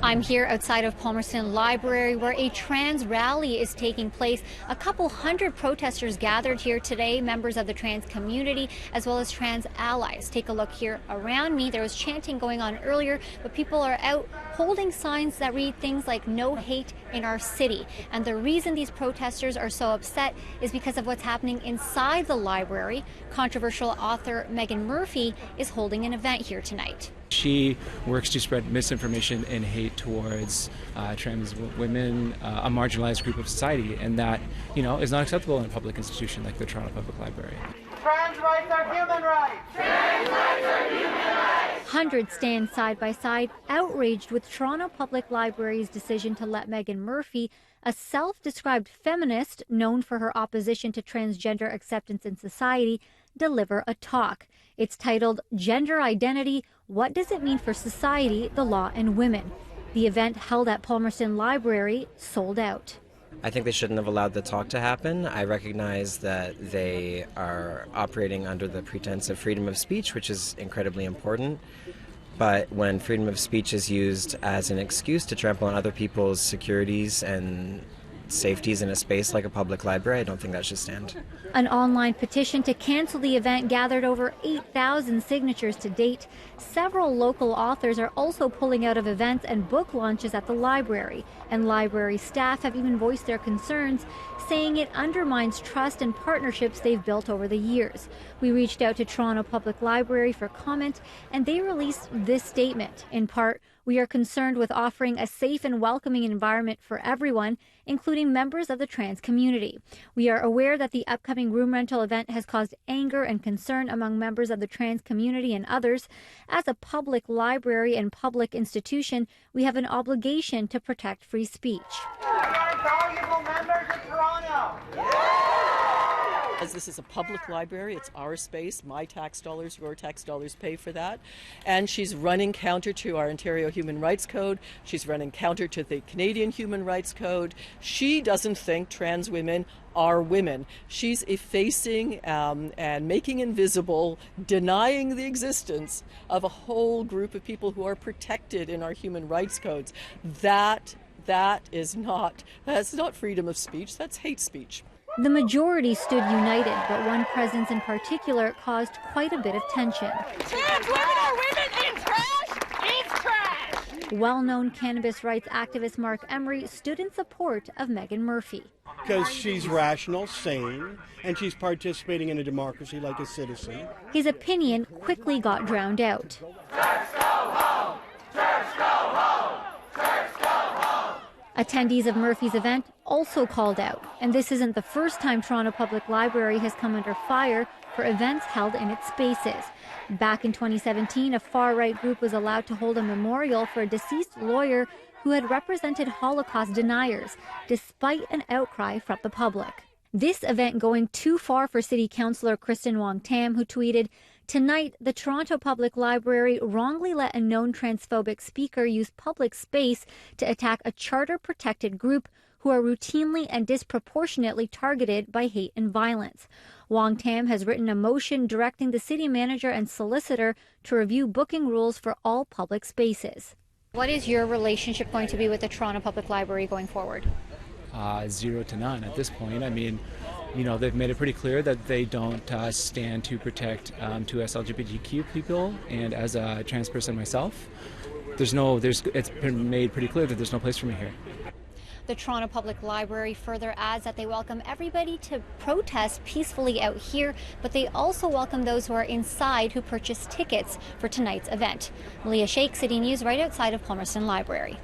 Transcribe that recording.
I'm here outside of Palmerston Library where a trans rally is taking place. A couple hundred protesters gathered here today, members of the trans community as well as trans allies. Take a look here around me. There was chanting going on earlier, but people are out holding signs that read things like "No hate in our city." And the reason these protesters are so upset is because of what's happening inside the library. Controversial author Meghan Murphy is holding an event here tonight. She works to spread misinformation and hate towards trans women, a marginalized group of society, and that, is not acceptable in a public institution like the Toronto Public Library. Trans rights are human rights! Trans rights are human rights! Hundreds stand side by side, outraged with Toronto Public Library's decision to let Meghan Murphy, a self-described feminist known for her opposition to transgender acceptance in society, deliver a talk. It's titled "Gender Identity: What Does It Mean for Society, the Law, and Women?" The event, held at Palmerston Library, sold out. I think they shouldn't have allowed the talk to happen. I recognize that they are operating under the pretense of freedom of speech, which is incredibly important. But when freedom of speech is used as an excuse to trample on other people's securities and safeties in a space like a public library, I don't think that should stand. An online petition to cancel the event gathered over 8,000 signatures to date. Several local authors are also pulling out of events and book launches at the library, and library staff have even voiced their concerns, saying it undermines trust and partnerships they've built over the years. We reached out to Toronto Public Library for comment, and they released this statement. In part, "We are concerned with offering a safe and welcoming environment for everyone, including members of the trans community. We are aware that the upcoming room rental event has caused anger and concern among members of the trans community and others. As a public library and public institution, we have an obligation to protect free speech." We are valuable members of Toronto! As this is a public library, it's our space. My tax dollars, your tax dollars pay for that. And she's running counter to our Ontario Human Rights Code. She's running counter to the Canadian Human Rights Code. She doesn't think trans women are women. She's effacing and making invisible, denying the existence of a whole group of people who are protected in our human rights codes. That's not freedom of speech, that's hate speech. The majority stood united, but one presence in particular caused quite a bit of tension. Trans women are women and trash is trash! Well-known cannabis rights activist Mark Emery stood in support of Meghan Murphy. Because she's rational, sane, and she's participating in a democracy like a citizen. His opinion quickly got drowned out. Church go home! Church go home! Church go home! Attendees of Murphy's event also called out, and this isn't the first time Toronto Public Library has come under fire for events held in its spaces. Back in 2017, a far-right group was allowed to hold a memorial for a deceased lawyer who had represented Holocaust deniers, despite an outcry from the public. This event going too far for City Councillor Kristen Wong-Tam, who tweeted, "Tonight, the Toronto Public Library wrongly let a known transphobic speaker use public space to attack a charter-protected group who are routinely and disproportionately targeted by hate and violence." Wong-Tam has written a motion directing the city manager and solicitor to review booking rules for all public spaces. What is your relationship going to be with the Toronto Public Library going forward? 0 to none at this point. I mean, they've made it pretty clear that they don't stand to protect 2S LGBTQ people, and as a trans person myself, it's been made pretty clear that there's no place for me here. The Toronto Public Library further adds that they welcome everybody to protest peacefully out here, but they also welcome those who are inside who purchased tickets for tonight's event. Maleeha Sheikh, CityNews, right outside of Palmerston Library.